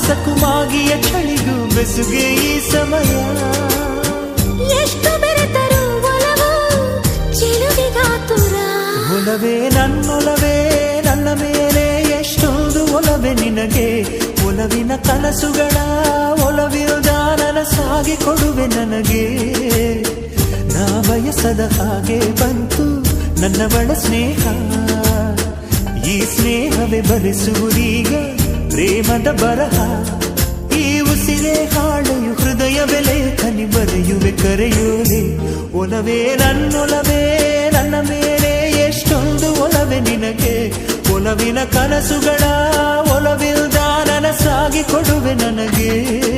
ಮಾಸಕುಮಾಗಿಯ ಚಳಿಗೂ ಬೆಸುಗೆ ಈ ಸಮಯ. ಎಷ್ಟು ಬೆರೆತರು ಒಲವು ಚೆಲುವಿಗಾತುರ. ಒಲವೇ ನನ್ನೊಲವೇ ನನ್ನ ಮೇಲೆ ಎಷ್ಟೊಂದು ಒಲವೇ ನಿನಗೆ. ಒಲವಿನ ಕನಸುಗಳ ಒಲವಿರುದ ನನಸಾಗಿ ಕೊಡುವೆ ನನಗೆ. ನಾ ಬಯಸದ ಹಾಗೆ ಬಂತು ನನ್ನವಳ ಸ್ನೇಹ. ಈ ಸ್ನೇಹವೇ ಬರೆಸುವುದೀಗ ಪ್ರೇಮದ ಬರಹ. ಈ ಉಸಿರೇ ಹಾಳೆಯು ಹೃದಯವೇ ಲೇಖನಿ ಬರೆಯುವೆ ಕರೆಯುವೆ. ಒಲವೇ ನನ್ನೊಲವೇ ನನ್ನ ಮೇಲೆ ಎಷ್ಟೊಂದು ಒಲವೇ ನಿನಗೆ. ಒಲವಿನ ಕನಸುಗಳ ಒಲವಿಲ್ದ ನನಸಾಗಿ ಕೊಡುವೆ ನನಗೆ.